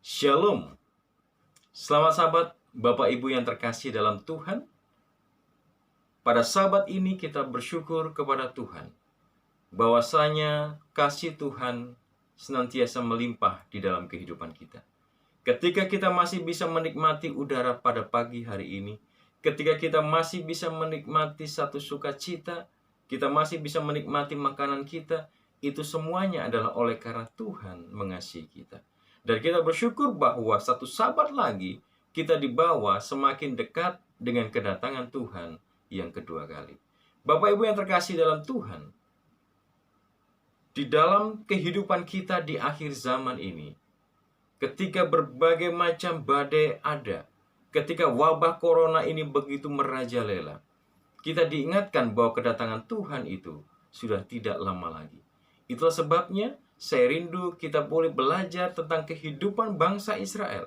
Shalom. Selamat sahabat, Bapak Ibu yang terkasih dalam Tuhan. Pada sahabat ini kita bersyukur kepada Tuhan bahwasanya kasih Tuhan senantiasa melimpah di dalam kehidupan kita. Ketika kita masih bisa menikmati udara pada pagi hari ini, ketika kita masih bisa menikmati satu sukacita, kita masih bisa menikmati makanan kita, itu semuanya adalah oleh karena Tuhan mengasihi kita. Dan kita bersyukur bahwa satu sabat lagi kita dibawa semakin dekat dengan kedatangan Tuhan yang kedua kali. Bapak Ibu yang terkasih dalam Tuhan, di dalam kehidupan kita di akhir zaman ini, ketika berbagai macam badai ada, ketika wabah corona ini begitu merajalela, kita diingatkan bahwa kedatangan Tuhan itu sudah tidak lama lagi. Itulah sebabnya saya rindu kita boleh belajar tentang kehidupan bangsa Israel.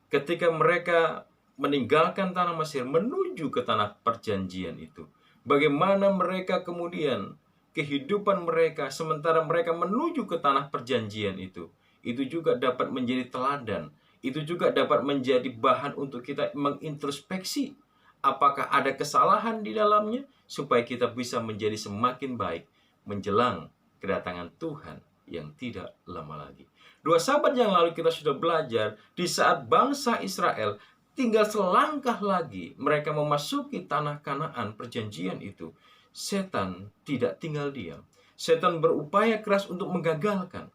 Ketika mereka meninggalkan tanah Mesir menuju ke tanah perjanjian itu. Bagaimana mereka kemudian kehidupan mereka sementara mereka menuju ke tanah perjanjian itu. Itu juga dapat menjadi teladan. Itu juga dapat menjadi bahan untuk kita mengintrospeksi. Apakah ada kesalahan di dalamnya supaya kita bisa menjadi semakin baik menjelang kedatangan Tuhan yang tidak lama lagi. Dua sahabat yang lalu kita sudah belajar di saat bangsa Israel tinggal selangkah lagi mereka memasuki tanah Kanaan perjanjian itu. Setan tidak tinggal diam. Setan berupaya keras untuk menggagalkan.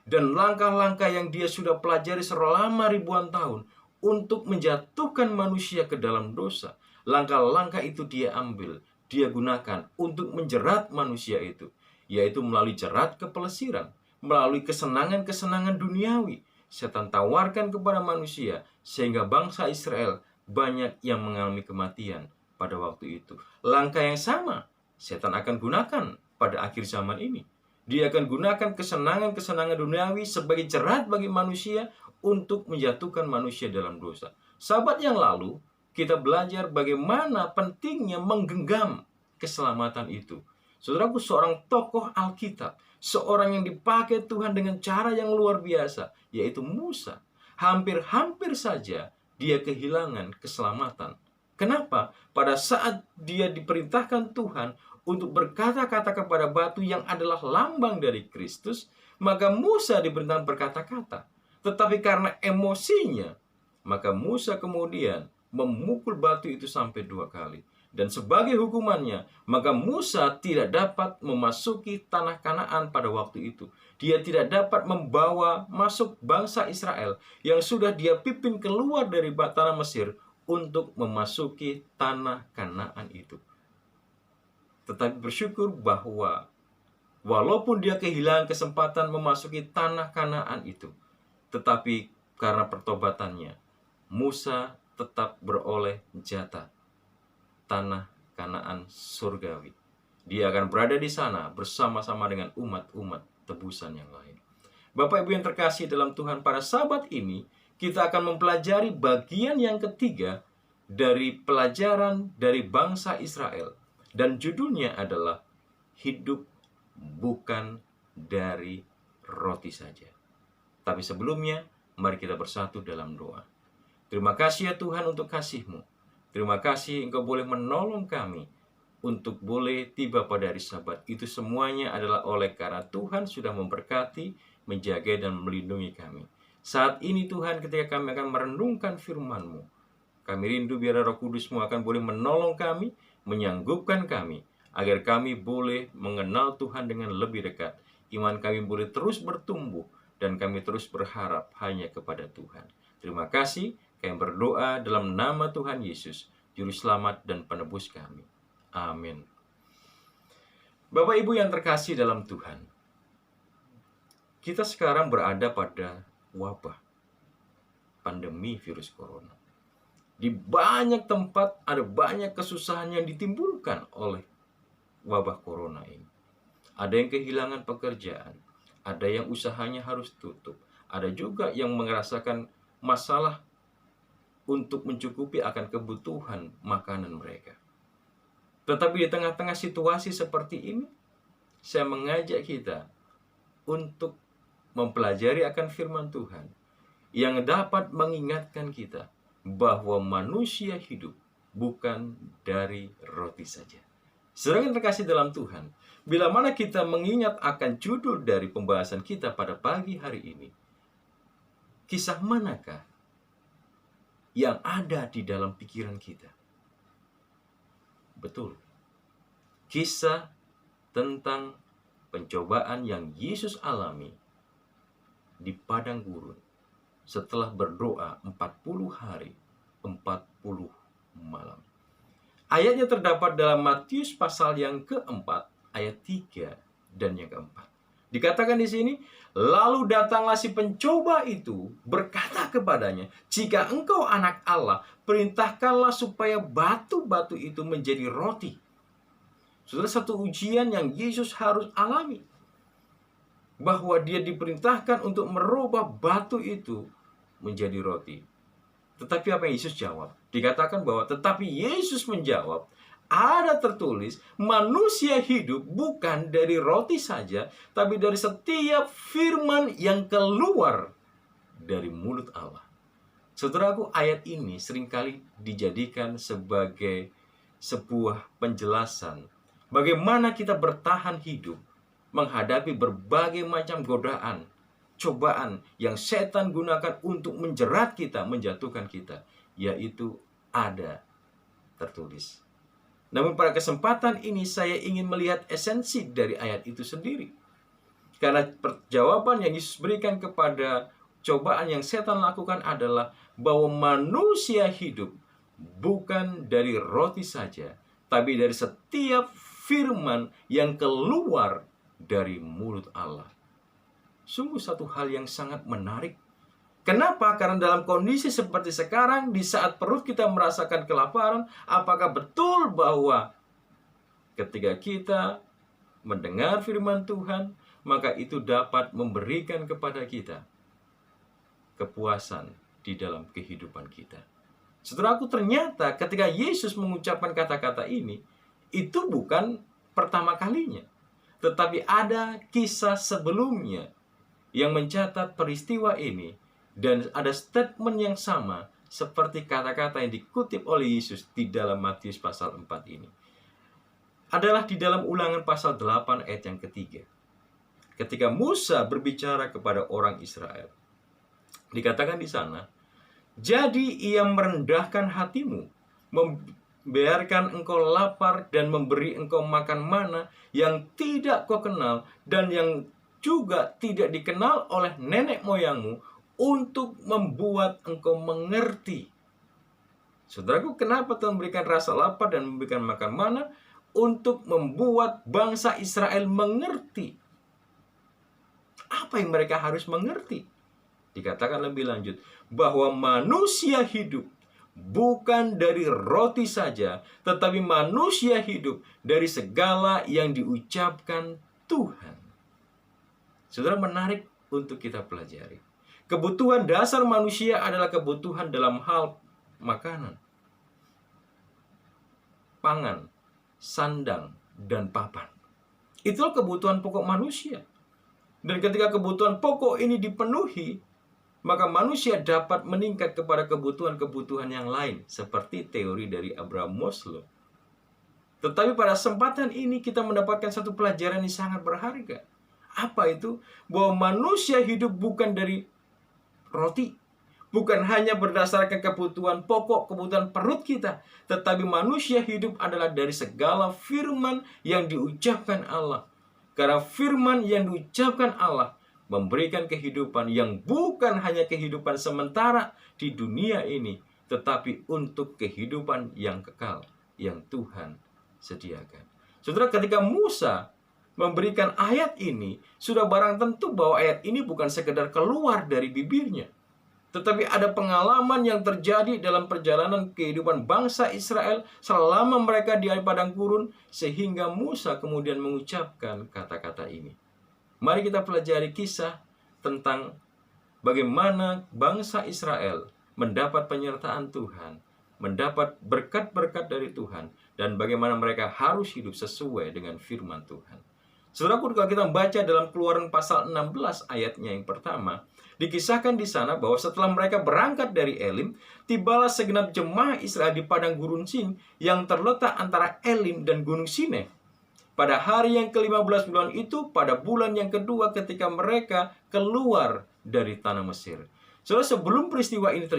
Dan langkah-langkah yang dia sudah pelajari selama ribuan tahun untuk menjatuhkan manusia ke dalam dosa. Langkah-langkah itu dia ambil, dia gunakan untuk menjerat manusia itu. Yaitu melalui jerat kepelesiran, melalui kesenangan-kesenangan duniawi. Setan tawarkan kepada manusia, sehingga bangsa Israel banyak yang mengalami kematian pada waktu itu. Langkah yang sama, setan akan gunakan pada akhir zaman ini. Dia akan gunakan kesenangan-kesenangan duniawi sebagai jerat bagi manusia untuk menjatuhkan manusia dalam dosa. Sahabat yang lalu, kita belajar bagaimana pentingnya menggenggam keselamatan itu. Saudaraku, seorang tokoh Alkitab, seorang yang dipakai Tuhan dengan cara yang luar biasa, yaitu Musa. Hampir-hampir saja dia kehilangan keselamatan. Kenapa? Pada saat dia diperintahkan Tuhan untuk berkata-kata kepada batu yang adalah lambang dari Kristus, maka Musa diperintahkan berkata-kata. Tetapi karena emosinya, maka Musa kemudian memukul batu itu sampai 2 kali. Dan sebagai hukumannya, maka Musa tidak dapat memasuki tanah Kanaan pada waktu itu. Dia tidak dapat membawa masuk bangsa Israel yang sudah dia pimpin keluar dari tanah Mesir untuk memasuki tanah Kanaan itu. Tetapi bersyukur bahwa walaupun dia kehilangan kesempatan memasuki tanah Kanaan itu, tetapi karena pertobatannya, Musa tetap beroleh jatah tanah Kanaan surgawi. Dia akan berada di sana bersama-sama dengan umat-umat tebusan yang lain. Bapak Ibu yang terkasih dalam Tuhan, pada sabat ini kita akan mempelajari bagian yang ketiga dari pelajaran dari bangsa Israel. Dan judulnya adalah hidup bukan dari roti saja. Tapi sebelumnya, mari kita bersatu dalam doa. Terima kasih ya Tuhan untuk kasih-Mu. Terima kasih Engkau boleh menolong kami untuk boleh tiba pada hari Sabat. Itu semuanya adalah oleh karena Tuhan sudah memberkati, menjaga, dan melindungi kami. Saat ini Tuhan, ketika kami akan merenungkan firman-Mu, kami rindu biar Roh Kudus-Mu akan boleh menolong kami, menyanggupkan kami, agar kami boleh mengenal Tuhan dengan lebih dekat. Iman kami boleh terus bertumbuh, dan kami terus berharap hanya kepada Tuhan. Terima kasih. Kami berdoa dalam nama Tuhan Yesus, Juru Selamat dan Penebus kami. Amin. Bapak Ibu yang terkasih dalam Tuhan, kita sekarang berada pada wabah pandemi virus corona. Di banyak tempat ada banyak kesusahan yang ditimbulkan oleh wabah corona ini. Ada yang kehilangan pekerjaan, ada yang usahanya harus tutup, ada juga yang merasakan masalah untuk mencukupi akan kebutuhan makanan mereka. Tetapi di tengah-tengah situasi seperti ini, saya mengajak kita untuk mempelajari akan firman Tuhan. yang dapat mengingatkan kita bahwa manusia hidup bukan dari roti saja. Saudara yang terkasih dalam Tuhan, bila mana kita mengingat akan judul dari pembahasan kita pada pagi hari ini, kisah manakah yang ada di dalam pikiran kita? Betul, kisah tentang pencobaan yang Yesus alami di padang gurun setelah berdoa 40 hari, 40 malam. Ayatnya terdapat dalam Matius pasal yang keempat, ayat 3 dan yang keempat. Dikatakan di sini, lalu datanglah si pencoba itu berkata kepadanya, jika engkau anak Allah, perintahkanlah supaya batu-batu itu menjadi roti. Saudara, satu ujian yang Yesus harus alami, bahwa dia diperintahkan untuk merubah batu itu menjadi roti. Tetapi apa yang Yesus jawab? Dikatakan bahwa tetapi Yesus menjawab, ada tertulis, manusia hidup bukan dari roti saja, tapi dari setiap firman yang keluar dari mulut Allah. Saudaraku, ayat ini seringkali dijadikan sebagai sebuah penjelasan bagaimana kita bertahan hidup menghadapi berbagai macam godaan, cobaan yang setan gunakan untuk menjerat kita, menjatuhkan kita, yaitu ada tertulis. Namun pada kesempatan ini saya ingin melihat esensi dari ayat itu sendiri. Karena jawaban yang Yesus berikan kepada cobaan yang setan lakukan adalah bahwa manusia hidup bukan dari roti saja, tapi dari setiap firman yang keluar dari mulut Allah. Sungguh satu hal yang sangat menarik. Kenapa? Karena dalam kondisi seperti sekarang, di saat perut kita merasakan kelaparan, apakah betul bahwa ketika kita mendengar firman Tuhan, maka itu dapat memberikan kepada kita kepuasan di dalam kehidupan kita? Saudaraku, ternyata ketika Yesus mengucapkan kata-kata ini, itu bukan pertama kalinya. Tetapi ada kisah sebelumnya yang mencatat peristiwa ini, dan ada statement yang sama seperti kata-kata yang dikutip oleh Yesus di dalam Matius pasal 4 ini. Adalah di dalam Ulangan pasal 8 ayat yang ketiga. Ketika Musa berbicara kepada orang Israel, dikatakan di sana, jadi ia merendahkan hatimu, membiarkan engkau lapar dan memberi engkau makan mana yang tidak kau kenal dan yang juga tidak dikenal oleh nenek moyangmu, untuk membuat engkau mengerti. Saudaraku, kenapa Tuhan memberikan rasa lapar dan memberikan makan mana? Untuk membuat bangsa Israel mengerti. Apa yang mereka harus mengerti? Dikatakan lebih lanjut, bahwa manusia hidup bukan dari roti saja, tetapi manusia hidup dari segala yang diucapkan Tuhan. Saudara, menarik untuk kita pelajari. Kebutuhan dasar manusia adalah kebutuhan dalam hal makanan, pangan, sandang, dan papan. Itulah kebutuhan pokok manusia. Dan ketika kebutuhan pokok ini dipenuhi, maka manusia dapat meningkat kepada kebutuhan-kebutuhan yang lain, seperti teori dari Abraham Maslow. Tetapi pada kesempatan ini kita mendapatkan satu pelajaran yang sangat berharga. Apa itu? Bahwa manusia hidup bukan dari roti, bukan hanya berdasarkan kebutuhan pokok, kebutuhan perut kita, tetapi manusia hidup adalah dari segala firman yang diucapkan Allah. Karena firman yang diucapkan Allah memberikan kehidupan yang bukan hanya kehidupan sementara di dunia ini, tetapi untuk kehidupan yang kekal yang Tuhan sediakan. Saudara, ketika Musa memberikan ayat ini, sudah barang tentu bahwa ayat ini bukan sekedar keluar dari bibirnya, tetapi ada pengalaman yang terjadi dalam perjalanan kehidupan bangsa Israel selama mereka di padang gurun, sehingga Musa kemudian mengucapkan kata-kata ini. Mari kita pelajari kisah tentang bagaimana bangsa Israel mendapat penyertaan Tuhan, mendapat berkat-berkat dari Tuhan, dan bagaimana mereka harus hidup sesuai dengan firman Tuhan. Saudaraku, kalau kita baca dalam Keluaran pasal 16 ayatnya yang pertama, Dikisahkan di sana bahwa setelah mereka berangkat dari Elim, tibalah segenap jemaah Israel di padang gurun Sin yang terletak antara Elim dan Gunung Sinai. Pada hari yang ke-15 bulan itu, pada bulan yang kedua ketika mereka keluar dari tanah Mesir. Saudara, sebelum peristiwa ini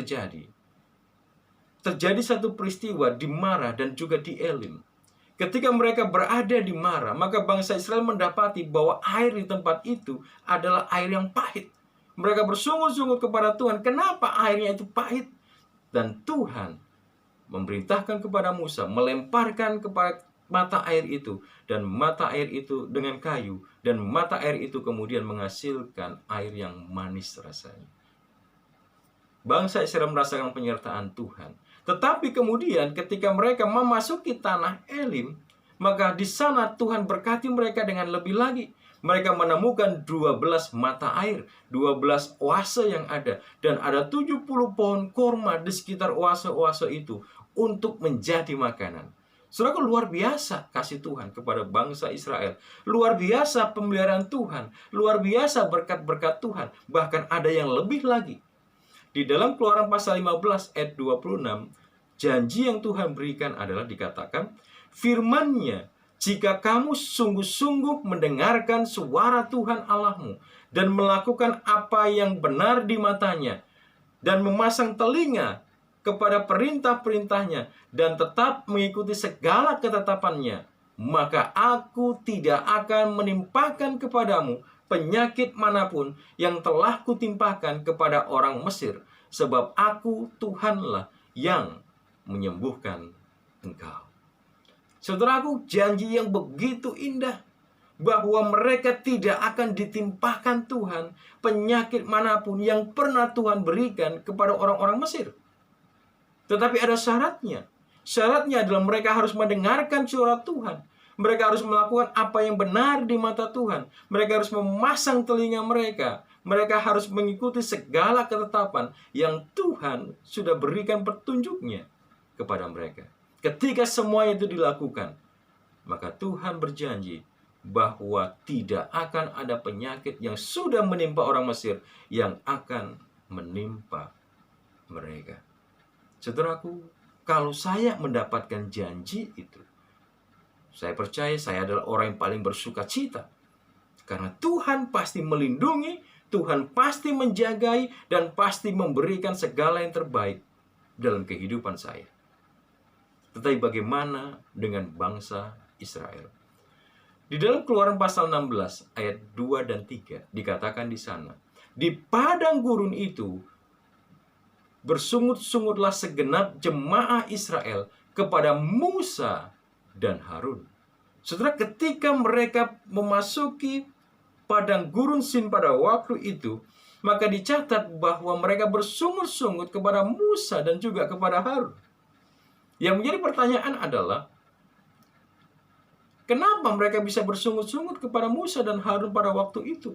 terjadi satu peristiwa di Mara dan juga di Elim. Ketika mereka berada di Mara, maka bangsa Israel mendapati bahwa air di tempat itu adalah air yang pahit. Mereka bersungut-sungut kepada Tuhan, kenapa airnya itu pahit? Dan Tuhan memerintahkan kepada Musa melemparkan kepada mata air itu, dan mata air itu dengan kayu, dan mata air itu kemudian menghasilkan air yang manis rasanya. Bangsa Israel merasakan penyertaan Tuhan. Tetapi kemudian ketika mereka memasuki tanah Elim, maka di sana Tuhan berkati mereka dengan lebih lagi. Mereka menemukan 12 mata air, 12 oase yang ada. Dan ada 70 pohon korma di sekitar oase-oase itu untuk menjadi makanan. Saudara, luar biasa kasih Tuhan kepada bangsa Israel. Luar biasa pemeliharaan Tuhan. Luar biasa berkat-berkat Tuhan. Bahkan ada yang lebih lagi. Di dalam Keluaran pasal 15 ayat 26, janji yang Tuhan berikan adalah dikatakan, firman-Nya, jika kamu sungguh-sungguh mendengarkan suara Tuhan Allahmu dan melakukan apa yang benar di matanya dan memasang telinga kepada perintah-perintahnya dan tetap mengikuti segala ketetapannya, maka aku tidak akan menimpakan kepadamu penyakit manapun yang telah kutimpakan kepada orang Mesir, sebab aku Tuhanlah yang menyembuhkan engkau. Saudaraku, janji yang begitu indah bahwa mereka tidak akan ditimpakan Tuhan penyakit manapun yang pernah Tuhan berikan kepada orang-orang Mesir. Tetapi ada syaratnya. Syaratnya adalah mereka harus mendengarkan suara Tuhan. Mereka harus melakukan apa yang benar di mata Tuhan. Mereka harus memasang telinga mereka. Mereka harus mengikuti segala ketetapan yang Tuhan sudah berikan petunjuknya kepada mereka. Ketika semua itu dilakukan, maka Tuhan berjanji bahwa tidak akan ada penyakit yang sudah menimpa orang Mesir yang akan menimpa mereka. Saudaraku, kalau saya mendapatkan janji itu, saya percaya saya adalah orang yang paling bersuka cita. Karena Tuhan pasti melindungi, Tuhan pasti menjagai, dan pasti memberikan segala yang terbaik dalam kehidupan saya. Tetapi bagaimana dengan bangsa Israel? Di dalam Keluaran pasal 16 ayat 2 dan 3 dikatakan di sana, di padang gurun itu bersungut-sungutlah segenap jemaah Israel kepada Musa dan Harun. Saudara, ketika mereka memasuki padang gurun Sin pada waktu itu, maka dicatat bahwa mereka bersungut-sungut kepada Musa dan juga kepada Harun. Yang menjadi pertanyaan adalah, kenapa mereka bisa bersungut-sungut kepada Musa dan Harun pada waktu itu?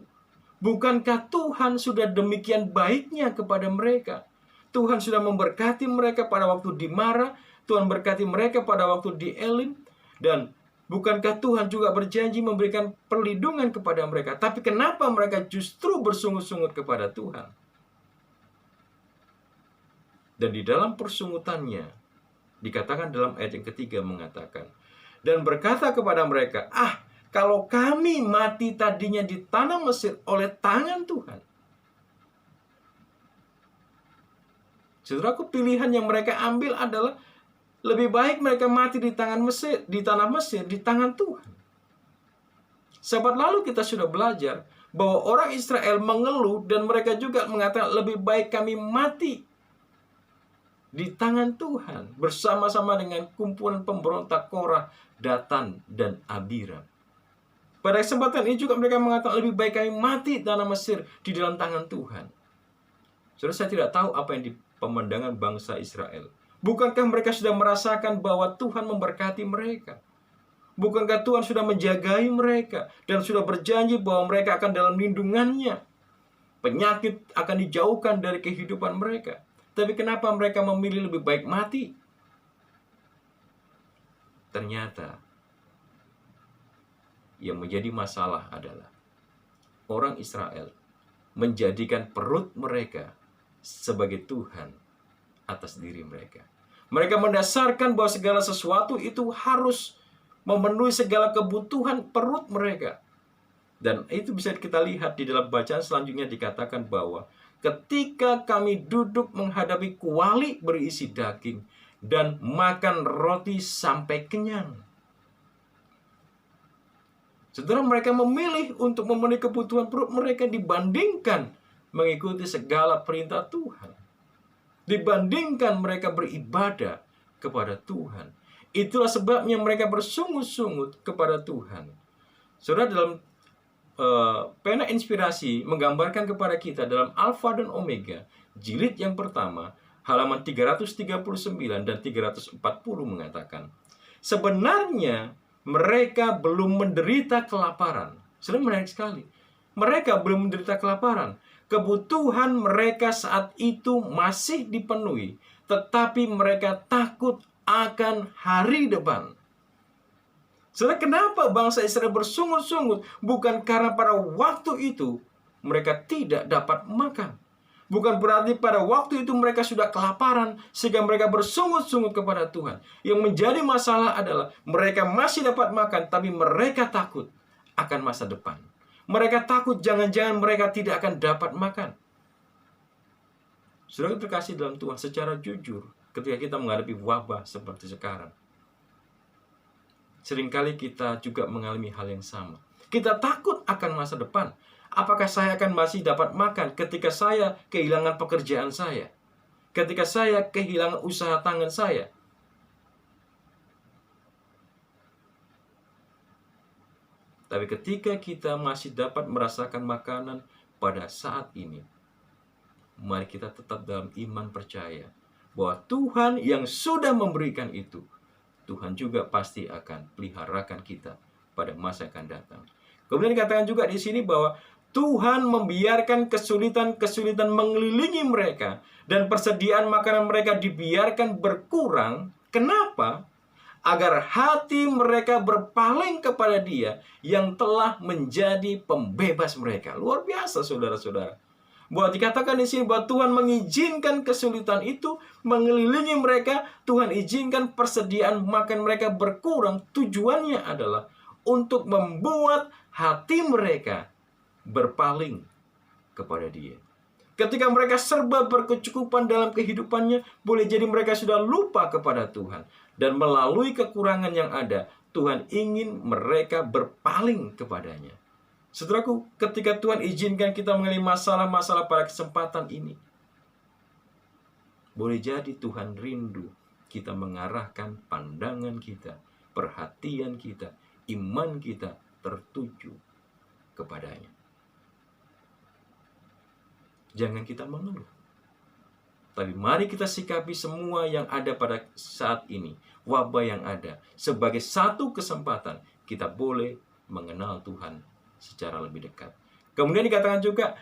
Bukankah Tuhan sudah demikian baiknya kepada mereka? Tuhan sudah memberkati mereka pada waktu di Mara, Tuhan berkati mereka pada waktu di Elim, dan bukankah Tuhan juga berjanji memberikan perlindungan kepada mereka? Tapi kenapa mereka justru bersungut-sungut kepada Tuhan? Dan di dalam persungutannya, dikatakan dalam ayat yang ketiga mengatakan, dan berkata kepada mereka, kalau kami mati tadinya di tanah Mesir oleh tangan Tuhan. Saudaraku, pilihan yang mereka ambil adalah lebih baik mereka mati di tanah Mesir, di tangan Tuhan. Sahabat, lalu kita sudah belajar bahwa orang Israel mengeluh dan mereka juga mengatakan lebih baik kami mati di tangan Tuhan bersama-sama dengan kumpulan pemberontak Korah, Datan, dan Abiram. Pada kesempatan ini juga mereka mengatakan lebih baik kami mati di tanah Mesir di dalam tangan Tuhan. Saudara, saya tidak tahu apa yang di pemandangan bangsa Israel. Bukankah mereka sudah merasakan bahwa Tuhan memberkati mereka? Bukankah Tuhan sudah menjagai mereka dan sudah berjanji bahwa mereka akan dalam lindungannya? Penyakit akan dijauhkan dari kehidupan mereka. Tapi kenapa mereka memilih lebih baik mati? Ternyata yang menjadi masalah adalah orang Israel menjadikan perut mereka sebagai Tuhan atas diri mereka. Mereka mendasarkan bahwa segala sesuatu itu harus memenuhi segala kebutuhan perut mereka. Dan itu bisa kita lihat di dalam bacaan selanjutnya, dikatakan bahwa ketika kami duduk menghadapi kuali berisi daging dan makan roti sampai kenyang. Saudara, mereka memilih untuk memenuhi kebutuhan perut mereka dibandingkan mengikuti segala perintah Tuhan. Dibandingkan mereka beribadah kepada Tuhan. Itulah sebabnya mereka bersungut-sungut kepada Tuhan. Saudara, dalam pena inspirasi menggambarkan kepada kita dalam Alfa dan Omega, jilid yang pertama, halaman 339 dan 340 mengatakan, sebenarnya mereka belum menderita kelaparan. Sudah menarik sekali. Mereka belum menderita kelaparan. Kebutuhan mereka saat itu masih dipenuhi, tetapi mereka takut akan hari depan. Saudara, kenapa bangsa Israel bersungut-sungut? Bukan karena pada waktu itu mereka tidak dapat makan. Bukan berarti pada waktu itu mereka sudah kelaparan sehingga mereka bersungut-sungut kepada Tuhan. Yang menjadi masalah adalah mereka masih dapat makan, tapi mereka takut akan masa depan. Mereka takut jangan-jangan mereka tidak akan dapat makan. Saudara terkasih dalam Tuhan, secara jujur ketika kita menghadapi wabah seperti sekarang, seringkali kita juga mengalami hal yang sama. Kita takut akan masa depan. Apakah saya akan masih dapat makan ketika saya kehilangan pekerjaan saya? Ketika saya kehilangan usaha tangan saya? Tapi ketika kita masih dapat merasakan makanan pada saat ini, mari kita tetap dalam iman percaya bahwa Tuhan yang sudah memberikan itu, Tuhan juga pasti akan peliharakan kita pada masa yang akan datang. Kemudian dikatakan juga di sini bahwa Tuhan membiarkan kesulitan-kesulitan mengelilingi mereka dan persediaan makanan mereka dibiarkan berkurang. Kenapa? Agar hati mereka berpaling kepada Dia yang telah menjadi pembebas mereka. Luar biasa, saudara-saudara. Bahwa dikatakan di sini bahwa Tuhan mengizinkan kesulitan itu mengelilingi mereka. Tuhan izinkan persediaan makan mereka berkurang. Tujuannya adalah untuk membuat hati mereka berpaling kepada Dia. Ketika mereka serba berkecukupan dalam kehidupannya, boleh jadi mereka sudah lupa kepada Tuhan. Dan melalui kekurangan yang ada, Tuhan ingin mereka berpaling kepadanya. Saudaraku, ketika Tuhan izinkan kita mengalami masalah-masalah pada kesempatan ini, boleh jadi Tuhan rindu kita mengarahkan pandangan kita, perhatian kita, iman kita tertuju kepadanya. Jangan kita mengeluh. Tapi mari kita sikapi semua yang ada pada saat ini, wabah yang ada, sebagai satu kesempatan kita boleh mengenal Tuhan secara lebih dekat. Kemudian dikatakan juga,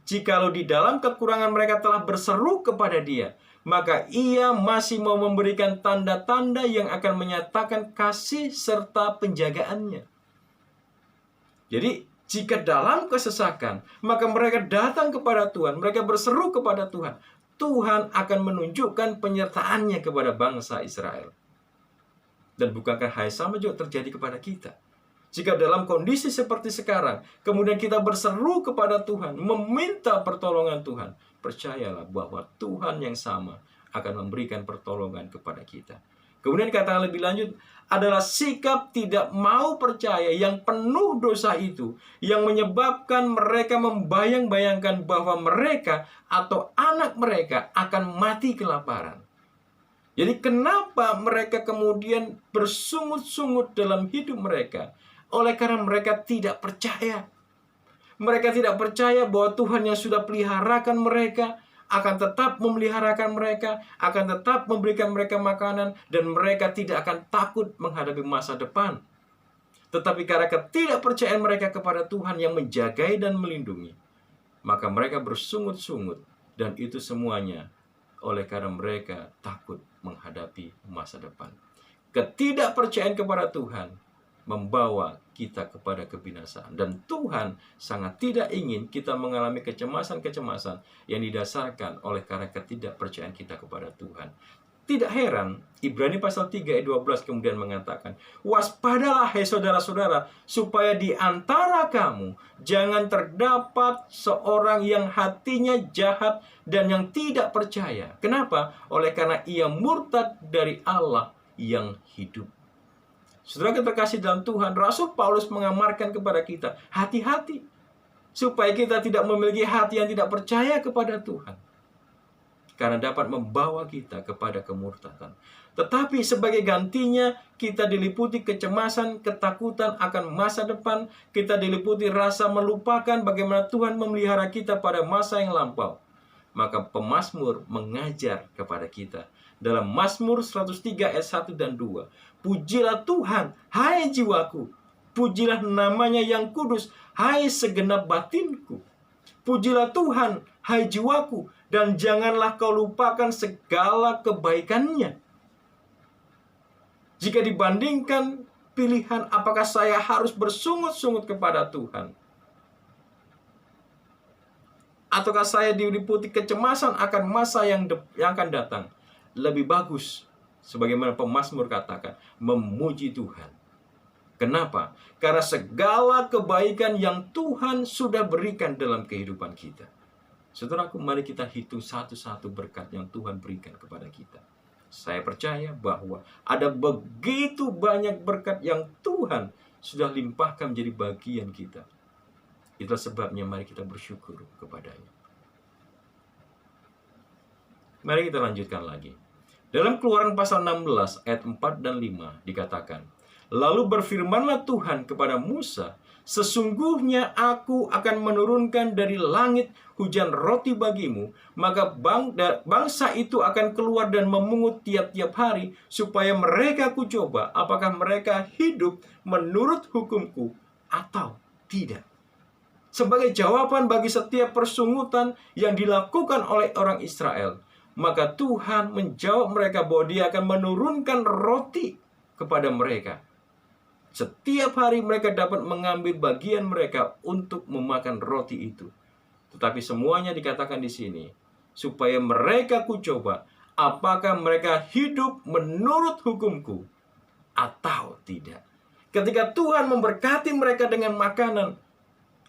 jikalau di dalam kekurangan mereka telah berseru kepada Dia, maka Ia masih mau memberikan tanda-tanda yang akan menyatakan kasih serta penjagaannya. Jadi, jika dalam kesesakan, maka mereka datang kepada Tuhan, mereka berseru kepada Tuhan. Tuhan akan menunjukkan penyertaannya kepada bangsa Israel. Dan bukankah hal sama juga terjadi kepada kita? Jika dalam kondisi seperti sekarang, kemudian kita berseru kepada Tuhan, meminta pertolongan Tuhan, percayalah bahwa Tuhan yang sama akan memberikan pertolongan kepada kita. Kemudian kata lebih lanjut, adalah sikap tidak mau percaya yang penuh dosa itu yang menyebabkan mereka membayang-bayangkan bahwa mereka atau anak mereka akan mati kelaparan. Jadi kenapa mereka kemudian bersungut-sungut dalam hidup mereka? Oleh karena mereka tidak percaya. Mereka tidak percaya bahwa Tuhan yang sudah peliharakan mereka akan tetap memeliharakan mereka, akan tetap memberikan mereka makanan, dan mereka tidak akan takut menghadapi masa depan. Tetapi karena ketidakpercayaan mereka kepada Tuhan yang menjagai dan melindungi, maka mereka bersungut-sungut, dan itu semuanya oleh karena mereka takut menghadapi masa depan. Ketidakpercayaan kepada Tuhan membawa kita kepada kebinasaan. Dan Tuhan sangat tidak ingin kita mengalami kecemasan-kecemasan yang didasarkan oleh karena ketidakpercayaan kita kepada Tuhan. Tidak heran, Ibrani pasal 3 ayat 12 kemudian mengatakan, waspadalah hai saudara-saudara, supaya di antara kamu jangan terdapat seorang yang hatinya jahat dan yang tidak percaya. Kenapa? Oleh karena ia murtad dari Allah yang hidup. Saudara terkasih dalam Tuhan, Rasul Paulus mengamarkan kepada kita, hati-hati, supaya kita tidak memiliki hati yang tidak percaya kepada Tuhan, karena dapat membawa kita kepada kemurtadan. Tetapi sebagai gantinya, kita diliputi kecemasan, ketakutan akan masa depan. Kita diliputi rasa melupakan bagaimana Tuhan memelihara kita pada masa yang lampau. Maka pemazmur mengajar kepada kita dalam Mazmur 103 ayat 1 dan 2. Pujilah Tuhan, hai jiwaku. Pujilah namanya yang kudus, hai segenap batinku. Pujilah Tuhan, hai jiwaku, dan janganlah kau lupakan segala kebaikannya. Jika dibandingkan pilihan apakah saya harus bersungut-sungut kepada Tuhan, ataukah saya diliputi kecemasan akan masa yang akan datang, lebih bagus, sebagaimana pemazmur katakan, memuji Tuhan. Kenapa? Karena segala kebaikan yang Tuhan sudah berikan dalam kehidupan kita. Saudaraku, mari kita hitung satu-satu berkat yang Tuhan berikan kepada kita. Saya percaya bahwa ada begitu banyak berkat yang Tuhan sudah limpahkan menjadi bagian kita. Itulah sebabnya mari kita bersyukur kepadanya. Mari kita lanjutkan lagi. Dalam Keluaran pasal 16 ayat 4 dan 5 dikatakan, lalu berfirmanlah Tuhan kepada Musa, sesungguhnya aku akan menurunkan dari langit hujan roti bagimu, maka bangsa itu akan keluar dan memungut tiap-tiap hari, supaya mereka kucoba apakah mereka hidup menurut hukumku atau tidak. Sebagai jawaban bagi setiap persungutan yang dilakukan oleh orang Israel, maka Tuhan menjawab mereka bahwa Dia akan menurunkan roti kepada mereka. Setiap hari mereka dapat mengambil bagian mereka untuk memakan roti itu. Tetapi semuanya dikatakan di sini, supaya mereka kucoba apakah mereka hidup menurut hukumku atau tidak. Ketika Tuhan memberkati mereka dengan makanan,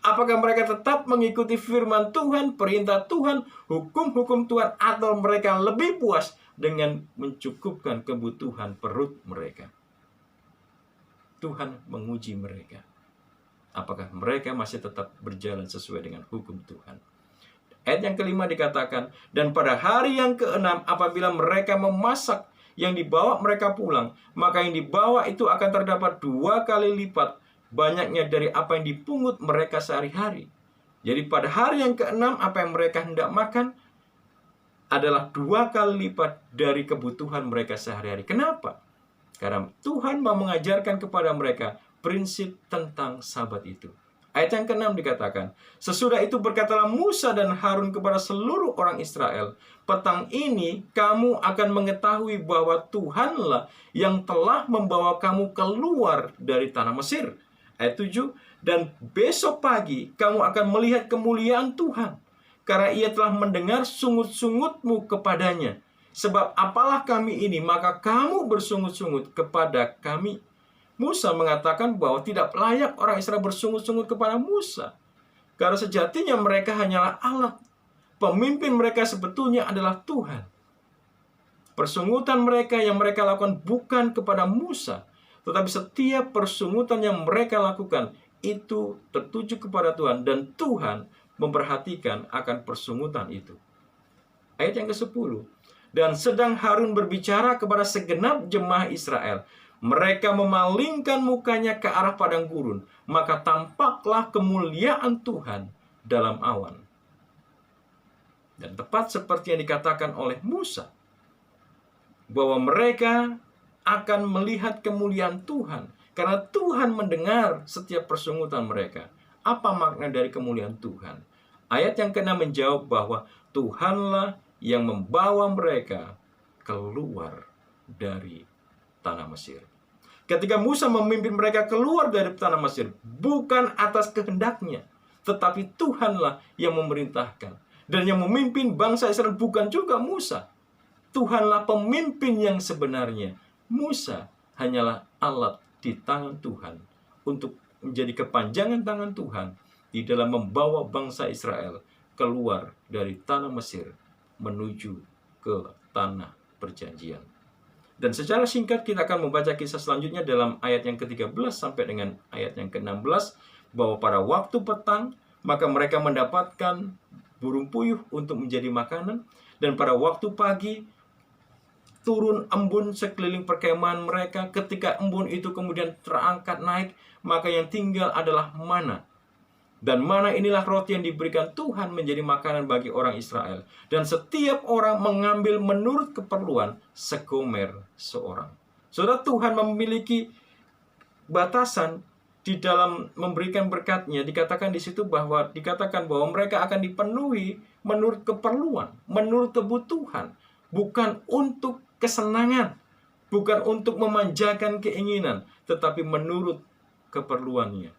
apakah mereka tetap mengikuti firman Tuhan, perintah Tuhan, hukum-hukum Tuhan, atau mereka lebih puas dengan mencukupkan kebutuhan perut mereka? Tuhan menguji mereka. Apakah mereka masih tetap berjalan sesuai dengan hukum Tuhan? Ayat yang kelima dikatakan, dan pada hari yang keenam apabila mereka memasak yang dibawa mereka pulang, maka yang dibawa itu akan terdapat 2 kali lipat banyaknya dari apa yang dipungut mereka sehari-hari. Jadi pada hari yang keenam apa yang mereka hendak makan adalah 2 kali lipat dari kebutuhan mereka sehari-hari. Kenapa? Karena Tuhan mau mengajarkan kepada mereka prinsip tentang Sabat itu. Ayat yang ke-6 dikatakan, sesudah itu berkatalah Musa dan Harun kepada seluruh orang Israel, petang ini kamu akan mengetahui bahwa Tuhanlah yang telah membawa kamu keluar dari tanah Mesir. Ayat 7, dan besok pagi kamu akan melihat kemuliaan Tuhan, karena ia telah mendengar sungut-sungutmu kepadanya. Sebab apalah kami ini, maka kamu bersungut-sungut kepada kami. Musa mengatakan bahwa tidak layak orang Israel bersungut-sungut kepada Musa, karena sejatinya mereka hanyalah alat. Pemimpin mereka sebetulnya adalah Tuhan. Persungutan mereka yang mereka lakukan bukan kepada Musa, tetapi setiap persungutan yang mereka lakukan itu tertuju kepada Tuhan, dan Tuhan memperhatikan akan persungutan itu. Ayat yang ke-10, dan sedang Harun berbicara kepada segenap jemaah Israel, mereka memalingkan mukanya ke arah padang gurun, maka tampaklah kemuliaan Tuhan dalam awan. Dan tepat seperti yang dikatakan oleh Musa, bahwa mereka akan melihat kemuliaan Tuhan, karena Tuhan mendengar setiap persungutan mereka. Apa makna dari kemuliaan Tuhan? Ayat yang ke-6 menjawab bahwa Tuhanlah yang membawa mereka keluar dari tanah Mesir. Ketika Musa memimpin mereka keluar dari tanah Mesir, bukan atas kehendaknya, tetapi Tuhanlah yang memerintahkan. Dan yang memimpin bangsa Israel bukan juga Musa. Tuhanlah pemimpin yang sebenarnya. Musa hanyalah alat di tangan Tuhan untuk menjadi kepanjangan tangan Tuhan di dalam membawa bangsa Israel keluar dari tanah Mesir menuju ke tanah perjanjian. Dan secara singkat kita akan membaca kisah selanjutnya dalam ayat yang ke-13 sampai dengan ayat yang ke-16, bahwa pada waktu petang maka mereka mendapatkan burung puyuh untuk menjadi makanan, dan pada waktu pagi turun embun sekeliling perkemahan mereka. Ketika embun itu kemudian terangkat naik, maka yang tinggal adalah mana. Dan mana inilah roti yang diberikan Tuhan menjadi makanan bagi orang Israel. Dan setiap orang mengambil menurut keperluan segomer seorang. Saudara, Tuhan memiliki batasan di dalam memberikan berkat-Nya. Dikatakan di situ bahwa mereka akan dipenuhi menurut keperluan, menurut kebutuhan, bukan untuk kesenangan, bukan untuk memanjakan keinginan, tetapi menurut keperluannya.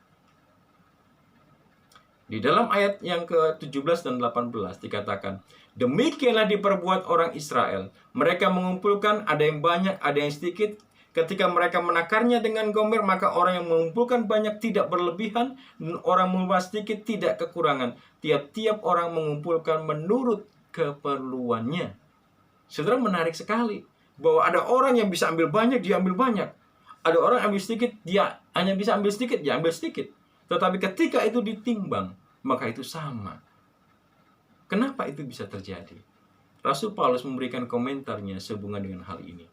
Di dalam ayat yang ke-17 dan 18 dikatakan, demikianlah diperbuat orang Israel. Mereka mengumpulkan, ada yang banyak, ada yang sedikit. Ketika mereka menakarnya dengan gomer, maka orang yang mengumpulkan banyak tidak berlebihan, dan orang mengumpulkan sedikit tidak kekurangan. Tiap-tiap orang mengumpulkan menurut keperluannya. Saudara, menarik sekali bahwa ada orang yang bisa ambil banyak, dia ambil banyak. Ada orang ambil sedikit, dia hanya bisa ambil sedikit, dia ambil sedikit. Tetapi ketika itu ditimbang, maka itu sama. Kenapa itu bisa terjadi? Rasul Paulus memberikan komentarnya sehubungan dengan hal ini.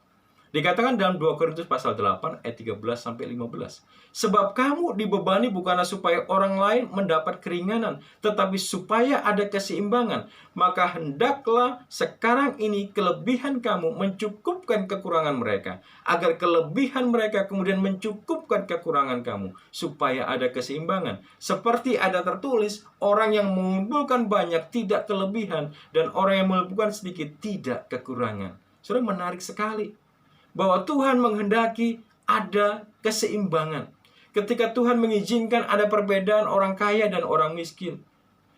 Dikatakan dalam 2 Korintus pasal 8 ayat 13 sampai 15. Sebab kamu dibebani bukanlah supaya orang lain mendapat keringanan, tetapi supaya ada keseimbangan. Maka hendaklah sekarang ini kelebihan kamu mencukupkan kekurangan mereka, agar kelebihan mereka kemudian mencukupkan kekurangan kamu, supaya ada keseimbangan. Seperti ada tertulis, orang yang mengumpulkan banyak tidak kelebihan, dan orang yang mengumpulkan sedikit tidak kekurangan. Saudara, menarik sekali bahwa Tuhan menghendaki ada keseimbangan. Ketika Tuhan mengizinkan ada perbedaan orang kaya dan orang miskin.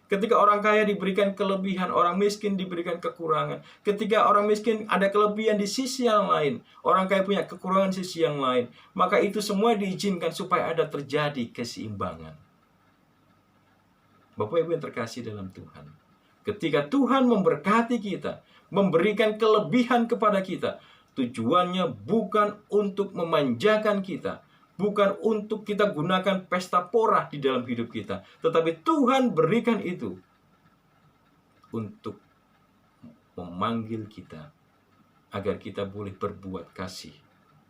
Ketika orang kaya diberikan kelebihan, orang miskin diberikan kekurangan. Ketika orang miskin ada kelebihan di sisi yang lain, orang kaya punya kekurangan di sisi yang lain. Maka itu semua diizinkan supaya ada terjadi keseimbangan. Bapak Ibu yang terkasih dalam Tuhan, ketika Tuhan memberkati kita, memberikan kelebihan kepada kita, tujuannya bukan untuk memanjakan kita, bukan untuk kita gunakan pesta pora di dalam hidup kita, tetapi Tuhan berikan itu untuk memanggil kita agar kita boleh berbuat kasih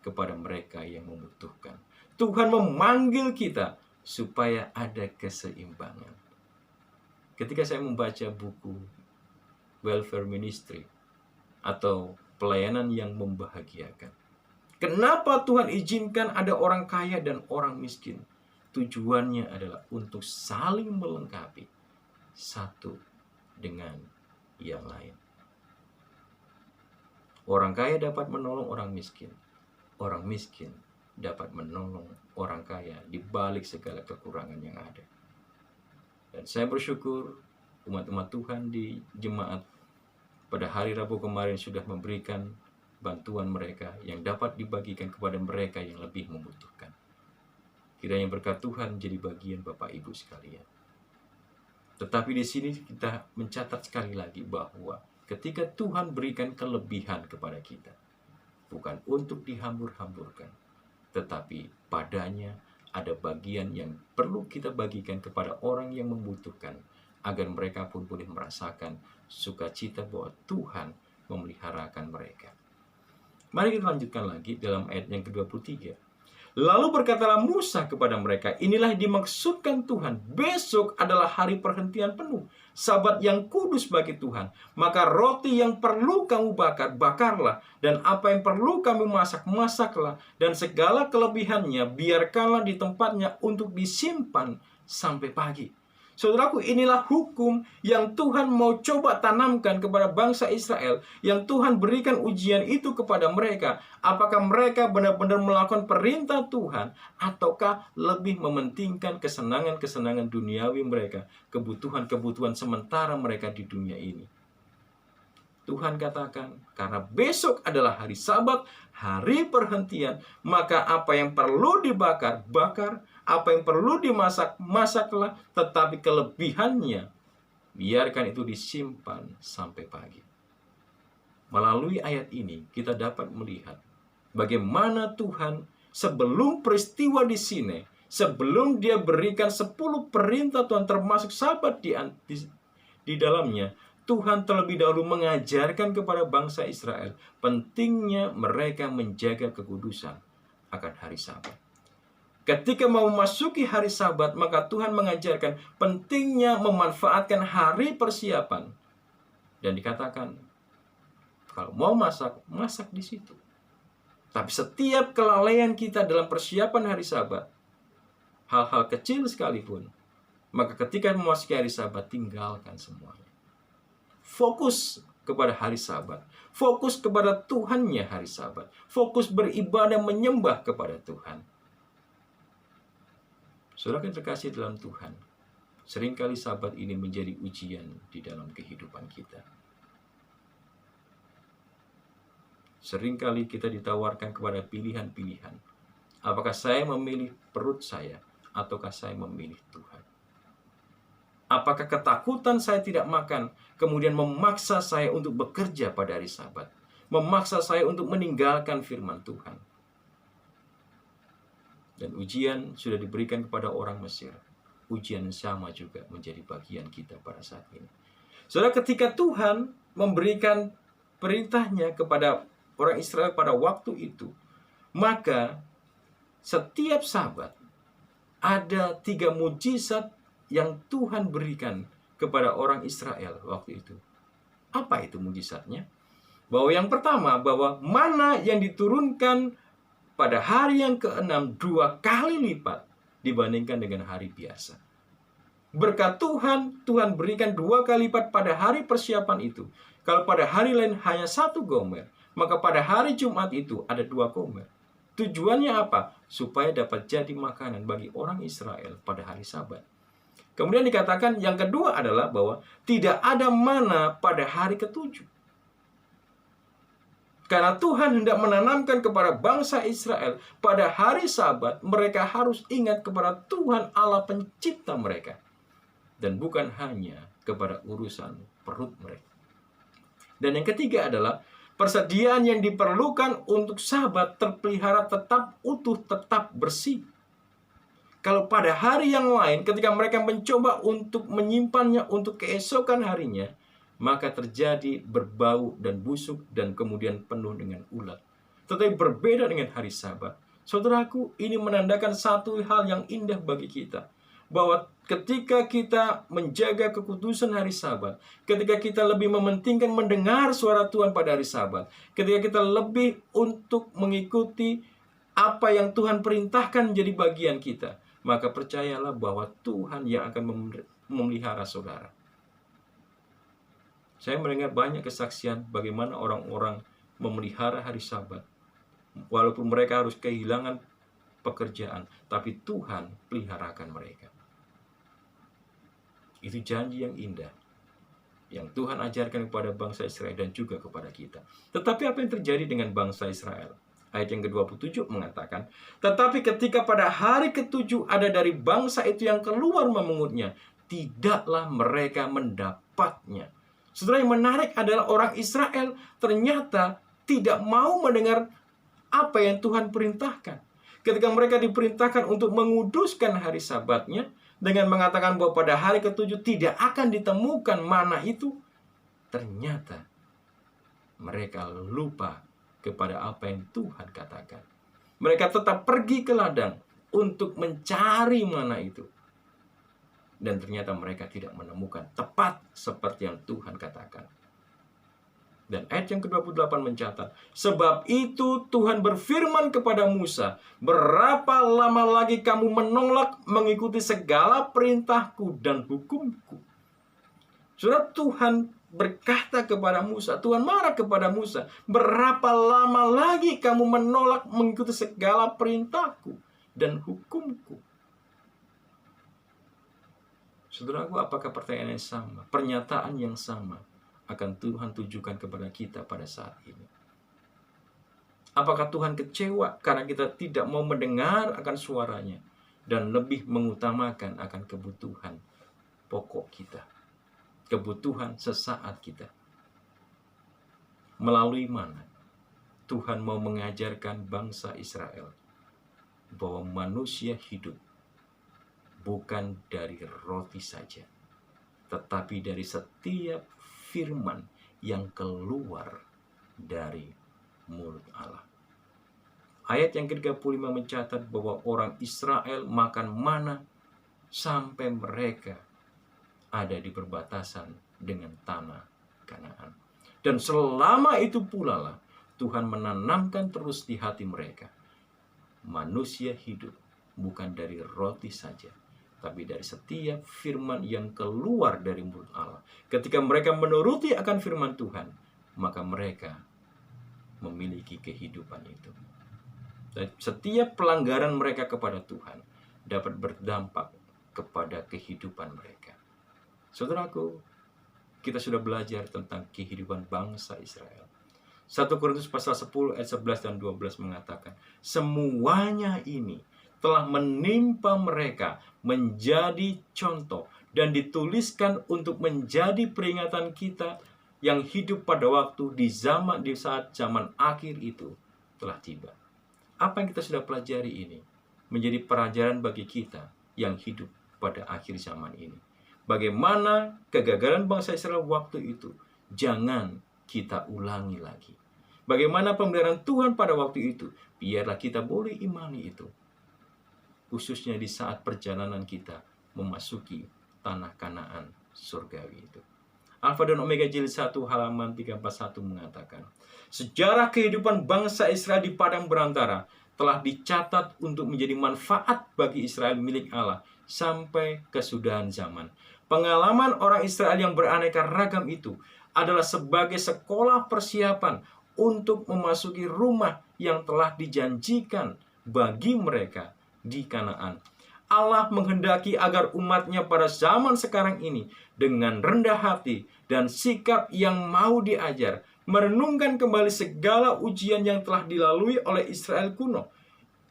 kepada mereka yang membutuhkan. Tuhan memanggil kita supaya ada keseimbangan. Ketika saya membaca buku Welfare Ministry atau pelayanan yang membahagiakan, kenapa Tuhan izinkan ada orang kaya dan orang miskin? Tujuannya adalah untuk saling melengkapi satu dengan yang lain. Orang kaya dapat menolong orang miskin. Orang miskin dapat menolong orang kaya di balik segala kekurangan yang ada. Dan saya bersyukur umat-umat Tuhan di jemaat pada hari Rabu kemarin sudah memberikan bantuan mereka yang dapat dibagikan kepada mereka yang lebih membutuhkan. Kiranya berkat Tuhan jadi bagian Bapak Ibu sekalian. Tetapi di sini kita mencatat sekali lagi bahwa ketika Tuhan berikan kelebihan kepada kita, bukan untuk dihambur-hamburkan, tetapi padanya ada bagian yang perlu kita bagikan kepada orang yang membutuhkan, agar mereka pun boleh merasakan sukacita bahwa Tuhan memeliharakan mereka. Mari kita lanjutkan lagi dalam ayat yang ke-23. Lalu berkatalah Musa kepada mereka, inilah yang dimaksudkan Tuhan. Besok adalah hari perhentian penuh, Sabat yang kudus bagi Tuhan. Maka roti yang perlu kamu bakar, bakarlah. Dan apa yang perlu kamu masak, masaklah. Dan segala kelebihannya biarkanlah di tempatnya untuk disimpan sampai pagi. Saudaraku, inilah hukum yang Tuhan mau coba tanamkan kepada bangsa Israel, yang Tuhan berikan ujian itu kepada mereka. Apakah mereka benar-benar melakukan perintah Tuhan, ataukah lebih mementingkan kesenangan-kesenangan duniawi mereka, kebutuhan-kebutuhan sementara mereka di dunia ini. Tuhan katakan, karena besok adalah hari Sabat, hari perhentian, maka apa yang perlu dibakar, bakar, apa yang perlu dimasak, masaklah, tetapi kelebihannya, biarkan itu disimpan sampai pagi. Melalui ayat ini, kita dapat melihat bagaimana Tuhan sebelum peristiwa di sini, sebelum dia berikan 10 perintah Tuhan termasuk Sabat di dalamnya, Tuhan terlebih dahulu mengajarkan kepada bangsa Israel pentingnya mereka menjaga kekudusan akan hari Sabat. Ketika mau memasuki hari Sabat, maka Tuhan mengajarkan pentingnya memanfaatkan hari persiapan. Dan dikatakan, kalau mau masak, masak di situ. Tapi setiap kelalaian kita dalam persiapan hari Sabat, hal-hal kecil sekalipun, maka ketika memasuki hari Sabat, tinggalkan semuanya. Fokus kepada hari Sabat. Fokus kepada Tuhannya hari Sabat. Fokus beribadah menyembah kepada Tuhan. Saudara yang terkasih dalam Tuhan, seringkali Sabat ini menjadi ujian di dalam kehidupan kita. Seringkali kita ditawarkan kepada pilihan-pilihan. Apakah saya memilih perut saya, ataukah saya memilih Tuhan? Apakah ketakutan saya tidak makan, kemudian memaksa saya untuk bekerja pada hari Sabat? Memaksa saya untuk meninggalkan firman Tuhan? Dan ujian sudah diberikan kepada orang Mesir. Ujian sama juga menjadi bagian kita pada saat ini. Saudara, ketika Tuhan memberikan perintahnya kepada orang Israel pada waktu itu, maka setiap Sabat ada 3 mujizat yang Tuhan berikan kepada orang Israel waktu itu. Apa itu mujizatnya? Bahwa yang pertama, bahwa mana yang diturunkan pada hari yang ke-6 2 kali lipat dibandingkan dengan hari biasa. Berkat Tuhan, Tuhan berikan 2 kali lipat pada hari persiapan itu. Kalau pada hari lain hanya 1 gomer, maka pada hari Jumat itu ada 2 gomer. Tujuannya apa? Supaya dapat jadi makanan bagi orang Israel pada hari Sabat. Kemudian dikatakan yang kedua adalah bahwa tidak ada mana pada hari ke-7. Karena Tuhan hendak menanamkan kepada bangsa Israel pada hari Sabat, mereka harus ingat kepada Tuhan Allah pencipta mereka. Dan bukan hanya kepada urusan perut mereka. Dan yang ketiga adalah persediaan yang diperlukan untuk Sabat terpelihara tetap utuh, tetap bersih. Kalau pada hari yang lain, ketika mereka mencoba untuk menyimpannya untuk keesokan harinya, maka terjadi berbau dan busuk dan kemudian penuh dengan ulat. Tetapi berbeda dengan hari Sabat. Saudaraku, ini menandakan satu hal yang indah bagi kita. Bahwa ketika kita menjaga kekudusan hari Sabat, ketika kita lebih mementingkan mendengar suara Tuhan pada hari Sabat, ketika kita lebih untuk mengikuti apa yang Tuhan perintahkan menjadi bagian kita, maka percayalah bahwa Tuhan yang akan memelihara saudara. Saya mendengar banyak kesaksian bagaimana orang-orang memelihara hari Sabat. Walaupun mereka harus kehilangan pekerjaan, tapi Tuhan peliharakan mereka. Itu janji yang indah yang Tuhan ajarkan kepada bangsa Israel dan juga kepada kita. Tetapi apa yang terjadi dengan bangsa Israel? Ayat yang ke-27 mengatakan, tetapi ketika pada hari ke-7 ada dari bangsa itu yang keluar memengutnya, tidaklah mereka mendapatnya. Saudara, yang menarik adalah orang Israel ternyata tidak mau mendengar apa yang Tuhan perintahkan. Ketika mereka diperintahkan untuk menguduskan hari Sabatnya, dengan mengatakan bahwa pada hari ke-7 tidak akan ditemukan mana itu, ternyata mereka lupa kepada apa yang Tuhan katakan. Mereka tetap pergi ke ladang untuk mencari mana itu. Dan ternyata mereka tidak menemukan tepat seperti yang Tuhan katakan. Dan ayat yang ke-28 mencatat, sebab itu Tuhan berfirman kepada Musa, berapa lama lagi kamu menolak mengikuti segala perintahku dan hukumku? Saudara, Tuhan berkata kepada Musa, Tuhan marah kepada Musa, berapa lama lagi kamu menolak mengikuti segala perintahku dan hukumku? Saudaraku, apakah pertanyaan yang sama, pernyataan yang sama akan Tuhan tujukan kepada kita pada saat ini? Apakah Tuhan kecewa karena kita tidak mau mendengar akan suaranya dan lebih mengutamakan akan kebutuhan pokok kita, kebutuhan sesaat kita? Melalui mana Tuhan mau mengajarkan bangsa Israel bahwa manusia hidup bukan dari roti saja, tetapi dari setiap firman yang keluar dari mulut Allah. Ayat yang ke-35 mencatat bahwa orang Israel makan mana sampai mereka ada di perbatasan dengan tanah Kanaan. Dan selama itu pula lah Tuhan menanamkan terus di hati mereka, manusia hidup bukan dari roti saja, tapi dari setiap firman yang keluar dari mulut Allah. Ketika mereka menuruti akan firman Tuhan, maka mereka memiliki kehidupan itu. Dan setiap pelanggaran mereka kepada Tuhan dapat berdampak kepada kehidupan mereka. Saudaraku, kita sudah belajar tentang kehidupan bangsa Israel. 1 Korintus pasal 10 ayat 11 dan 12 mengatakan, semuanya ini telah menimpa mereka menjadi contoh dan dituliskan untuk menjadi peringatan kita yang hidup pada waktu di saat zaman akhir itu telah tiba. Apa yang kita sudah pelajari ini menjadi pelajaran bagi kita yang hidup pada akhir zaman ini. Bagaimana kegagalan bangsa Israel waktu itu jangan kita ulangi lagi. Bagaimana pemeliharaan Tuhan pada waktu itu, biarlah kita boleh imani itu. Khususnya di saat perjalanan kita memasuki tanah Kanaan surgawi itu. Alfa dan Omega jilid 1 halaman 341 mengatakan, sejarah kehidupan bangsa Israel di padang berantara telah dicatat untuk menjadi manfaat bagi Israel milik Allah sampai kesudahan zaman. Pengalaman orang Israel yang beraneka ragam itu adalah sebagai sekolah persiapan untuk memasuki rumah yang telah dijanjikan bagi mereka di Kanaan. Allah menghendaki agar umatnya pada zaman sekarang ini dengan rendah hati dan sikap yang mau diajar, merenungkan kembali segala ujian yang telah dilalui oleh Israel kuno,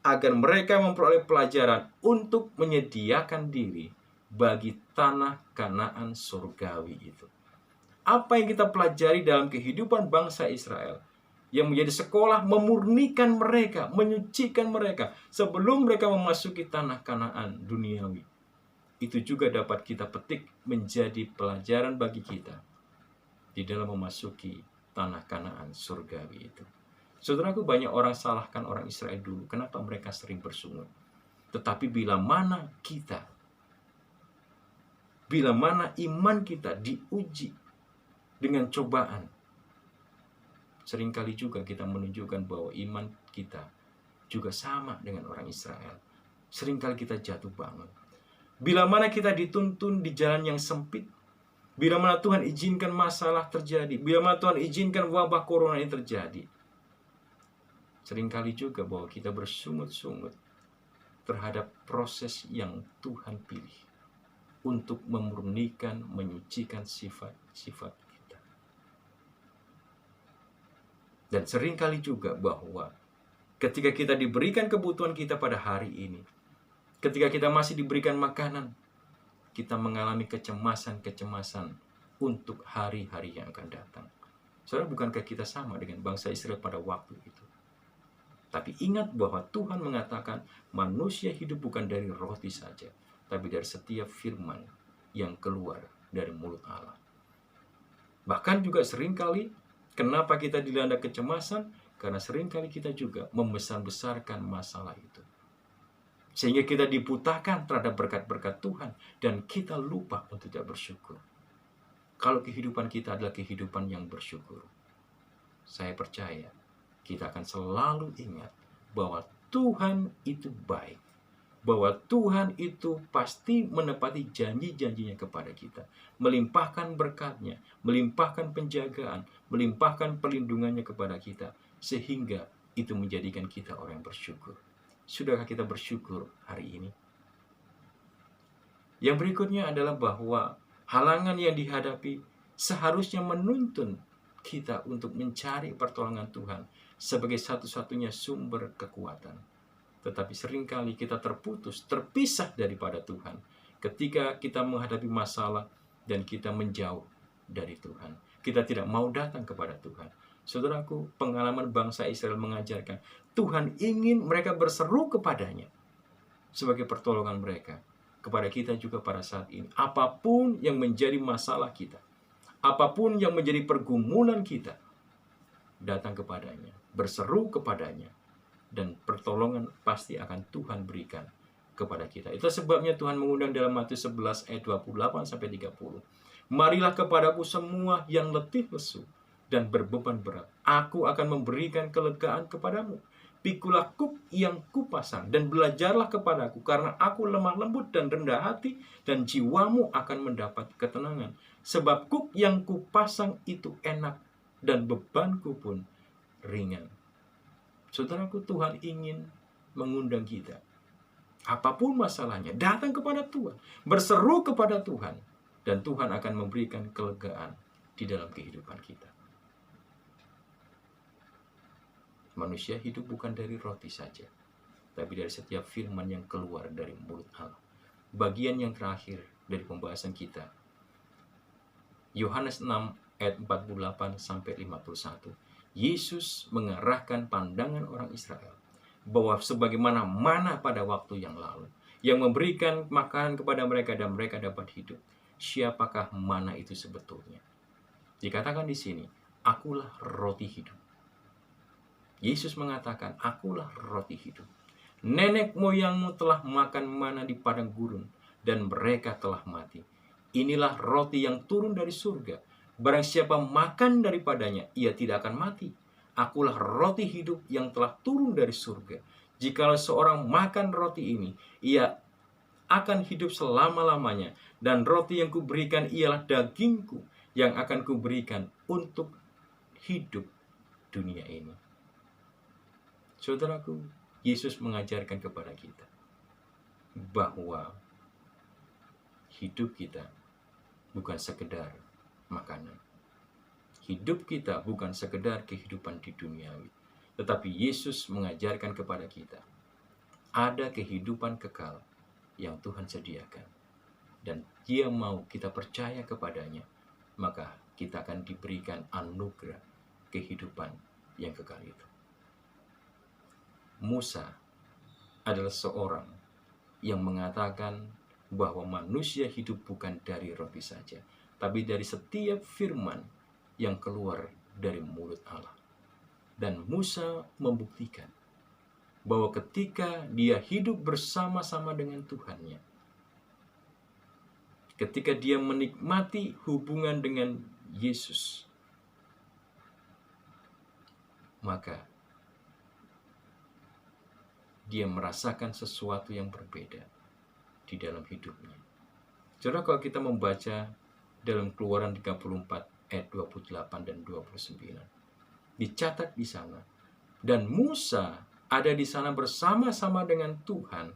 agar mereka memperoleh pelajaran untuk menyediakan diri bagi tanah Kanaan surgawi itu. Apa yang kita pelajari dalam kehidupan bangsa Israel yang menjadi sekolah memurnikan mereka, menyucikan mereka sebelum mereka memasuki tanah Kanaan duniawi. Itu juga dapat kita petik menjadi pelajaran bagi kita di dalam memasuki tanah Kanaan surgawi itu. Saudaraku, banyak orang salahkan orang Israel dulu, kenapa mereka sering bersungut. Tetapi bila mana iman kita diuji dengan cobaan, seringkali juga kita menunjukkan bahwa iman kita juga sama dengan orang Israel. Seringkali kita jatuh bangun. Bila mana kita dituntun di jalan yang sempit, bila mana Tuhan izinkan masalah terjadi, bila mana Tuhan izinkan wabah corona ini terjadi, seringkali juga bahwa kita bersungut-sungut terhadap proses yang Tuhan pilih untuk memurnikan, menyucikan sifat-sifat kita. Dan seringkali juga bahwa ketika kita diberikan kebutuhan kita pada hari ini, ketika kita masih diberikan makanan, kita mengalami kecemasan-kecemasan untuk hari-hari yang akan datang. Saudara, bukankah kita sama dengan bangsa Israel pada waktu itu? Tapi ingat bahwa Tuhan mengatakan manusia hidup bukan dari roti saja, tapi dari setiap firman yang keluar dari mulut Allah. Bahkan juga seringkali, kenapa kita dilanda kecemasan? Karena seringkali kita juga membesar-besarkan masalah itu. Sehingga kita dibutakan terhadap berkat-berkat Tuhan dan kita lupa untuk tidak bersyukur. Kalau kehidupan kita adalah kehidupan yang bersyukur, saya percaya kita akan selalu ingat bahwa Tuhan itu baik, bahwa Tuhan itu pasti menepati janji-janjinya kepada kita, melimpahkan berkatnya, melimpahkan penjagaan, melimpahkan perlindungannya kepada kita, sehingga itu menjadikan kita orang yang bersyukur. Sudahkah kita bersyukur hari ini? Yang berikutnya adalah bahwa halangan yang dihadapi seharusnya menuntun kita untuk mencari pertolongan Tuhan sebagai satu-satunya sumber kekuatan. Tetapi seringkali kita terpisah daripada Tuhan ketika kita menghadapi masalah dan kita menjauh dari Tuhan. Kita tidak mau datang kepada Tuhan. Saudaraku, pengalaman bangsa Israel mengajarkan Tuhan ingin mereka berseru kepadanya sebagai pertolongan mereka. Kepada kita juga pada saat ini, apapun yang menjadi masalah kita, apapun yang menjadi pergumulan kita, datang kepadanya, berseru kepadanya, dan pertolongan pasti akan Tuhan berikan kepada kita. Itu sebabnya Tuhan mengundang dalam Matius 11 ayat 28-30. Marilah kepadaku semua yang letih lesu dan berbeban berat, aku akan memberikan kelegaan kepadamu. Pikulah kuk yang kupasang dan belajarlah kepadaku, karena aku lemah lembut dan rendah hati, dan jiwamu akan mendapat ketenangan. Sebab kuk yang kupasang itu enak dan bebanku pun ringan. Saudaraku, Tuhan ingin mengundang kita. Apapun masalahnya, datang kepada Tuhan, berseru kepada Tuhan, dan Tuhan akan memberikan kelegaan di dalam kehidupan kita. Manusia hidup bukan dari roti saja, tapi dari setiap firman yang keluar dari mulut Allah. Bagian yang terakhir dari pembahasan kita, Yohanes 6 ayat 48-51. Yesus mengarahkan pandangan orang Israel bahwa sebagaimana mana pada waktu yang lalu, yang memberikan makanan kepada mereka dan mereka dapat hidup. Siapakah mana itu sebetulnya? Dikatakan di sini, akulah roti hidup. Yesus mengatakan, akulah roti hidup. Nenek moyangmu telah makan mana di padang gurun, dan mereka telah mati. Inilah roti yang turun dari surga. Barang siapa makan daripadanya, ia tidak akan mati. Akulah roti hidup yang telah turun dari surga. Jikalau seorang makan roti ini, ia akan hidup selama-lamanya. Dan roti yang kuberikan ialah dagingku, yang akan kuberikan untuk hidup dunia ini. Saudaraku, Yesus mengajarkan kepada kita bahwa hidup kita bukan sekedar makanan. Hidup kita bukan sekedar kehidupan di duniawi. Tetapi Yesus mengajarkan kepada kita ada kehidupan kekal yang Tuhan sediakan. Dan Dia mau kita percaya kepadanya, maka kita akan diberikan anugerah kehidupan yang kekal itu. Musa adalah seorang yang mengatakan bahwa manusia hidup bukan dari roti saja, tapi dari setiap firman yang keluar dari mulut Allah. Dan Musa membuktikan bahwa ketika dia hidup bersama-sama dengan Tuhannya, ketika dia menikmati hubungan dengan Yesus, maka dia merasakan sesuatu yang berbeda di dalam hidupnya. Saudara, kalau kita membaca dalam Keluaran 34 ayat 28 dan 29, dicatat di sana, dan Musa ada di sana bersama-sama dengan Tuhan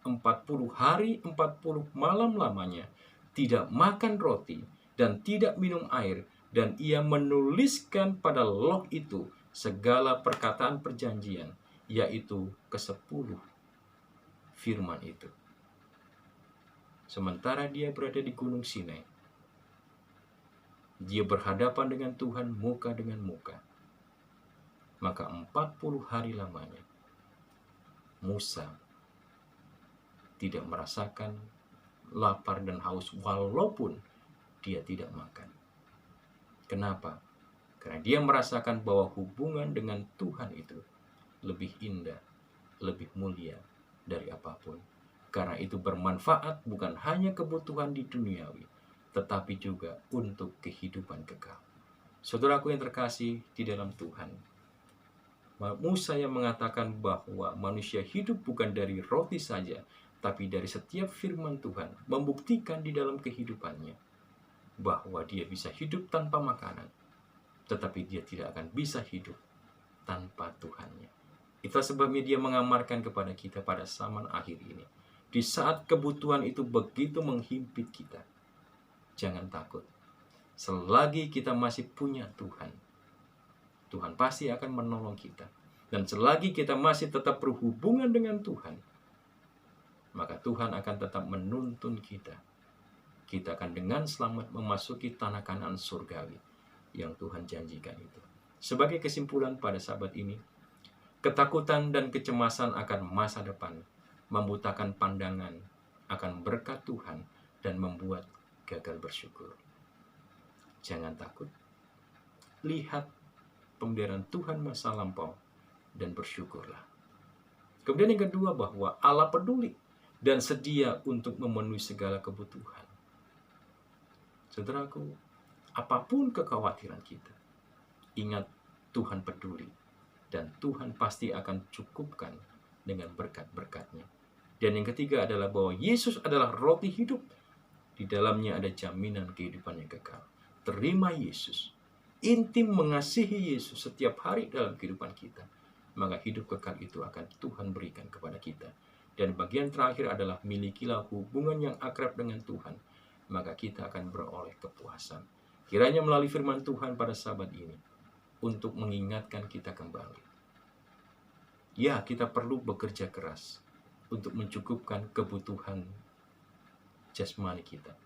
40 hari 40 malam lamanya, tidak makan roti dan tidak minum air, dan ia menuliskan pada loh itu segala perkataan perjanjian, yaitu ke-10 firman itu. Sementara dia berada di Gunung Sinai, dia berhadapan dengan Tuhan muka dengan muka. Maka 40 hari lamanya Musa tidak merasakan lapar dan haus walaupun dia tidak makan. Kenapa? Karena dia merasakan bahwa hubungan dengan Tuhan itu lebih indah, lebih mulia dari apapun. Karena itu bermanfaat bukan hanya kebutuhan di duniawi, tetapi juga untuk kehidupan kekal. Saudaraku yang terkasih di dalam Tuhan, Musa yang mengatakan bahwa manusia hidup bukan dari roti saja, tapi dari setiap firman Tuhan, membuktikan di dalam kehidupannya bahwa dia bisa hidup tanpa makanan, tetapi dia tidak akan bisa hidup tanpa Tuhannya. Itulah sebabnya dia mengamarkan kepada kita pada zaman akhir ini. Di saat kebutuhan itu begitu menghimpit kita, jangan takut. Selagi kita masih punya Tuhan, Tuhan pasti akan menolong kita. Dan selagi kita masih tetap berhubungan dengan Tuhan, maka Tuhan akan tetap menuntun kita. Kita akan dengan selamat memasuki tanah Kanaan surgawi yang Tuhan janjikan itu. Sebagai kesimpulan pada sahabat ini, ketakutan dan kecemasan akan masa depan membutakan pandangan akan berkat Tuhan dan membuat gagal bersyukur. Jangan takut. Lihat pemeliharaan Tuhan masa lampau dan bersyukurlah. Kemudian yang kedua, bahwa Allah peduli dan sedia untuk memenuhi segala kebutuhan. Saudaraku, apapun kekhawatiran kita, ingat Tuhan peduli dan Tuhan pasti akan cukupkan dengan berkat-berkat-Nya. Dan yang ketiga adalah bahwa Yesus adalah roti hidup. Di dalamnya ada jaminan kehidupan yang kekal. Terima Yesus. Intim mengasihi Yesus setiap hari dalam kehidupan kita. Maka hidup kekal itu akan Tuhan berikan kepada kita. Dan bagian terakhir adalah milikilah hubungan yang akrab dengan Tuhan. Maka kita akan beroleh kepuasan. Kiranya melalui firman Tuhan pada sahabat ini, untuk mengingatkan kita kembali. Ya, kita perlu bekerja keras untuk mencukupkan kebutuhan jasmani kita,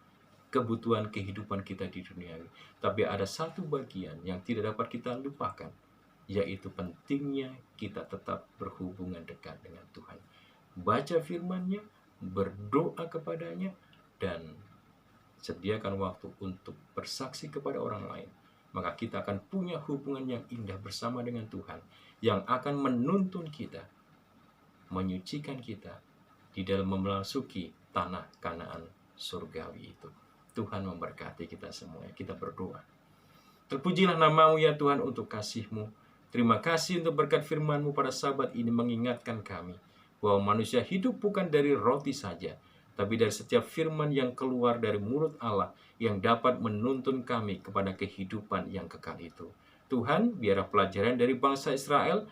kebutuhan kehidupan kita di dunia ini. Tapi ada satu bagian yang tidak dapat kita lupakan, yaitu pentingnya kita tetap berhubungan dekat dengan Tuhan. Baca firman-Nya, berdoa kepadanya, dan sediakan waktu untuk bersaksi kepada orang lain. Maka kita akan punya hubungan yang indah bersama dengan Tuhan, yang akan menuntun kita, menyucikan kita di dalam memasuki tanah Kanaan surgawi itu. Tuhan memberkati kita semua. Kita berdoa. Terpujilah nama-Mu ya Tuhan untuk kasih-Mu. Terima kasih untuk berkat firman-Mu pada sahabat ini mengingatkan kami bahwa manusia hidup bukan dari roti saja, tapi dari setiap firman yang keluar dari mulut Allah yang dapat menuntun kami kepada kehidupan yang kekal itu. Tuhan, biarlah pelajaran dari bangsa Israel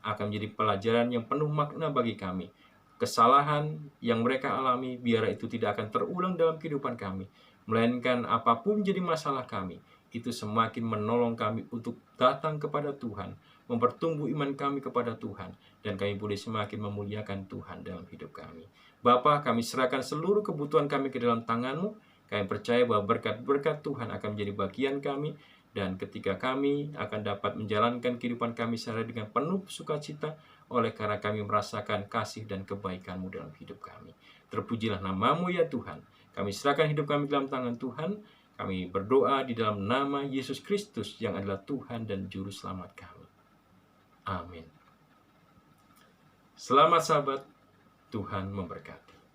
akan menjadi pelajaran yang penuh makna bagi kami. Kesalahan yang mereka alami, biar itu tidak akan terulang dalam kehidupan kami, melainkan apapun jadi masalah kami, itu semakin menolong kami untuk datang kepada Tuhan, mempertumbuh iman kami kepada Tuhan, dan kami boleh semakin memuliakan Tuhan dalam hidup kami. Bapa, kami serahkan seluruh kebutuhan kami ke dalam tangan-Mu. Kami percaya bahwa berkat-berkat Tuhan akan menjadi bagian kami, dan ketika kami akan dapat menjalankan kehidupan kami secara dengan penuh sukacita, oleh karena kami merasakan kasih dan kebaikan-Mu dalam hidup kami. Terpujilah nama-Mu ya Tuhan. Kami serahkan hidup kami dalam tangan Tuhan. Kami berdoa di dalam nama Yesus Kristus yang adalah Tuhan dan Juru Selamat kami. Amin. Selamat sahabat, Tuhan memberkati.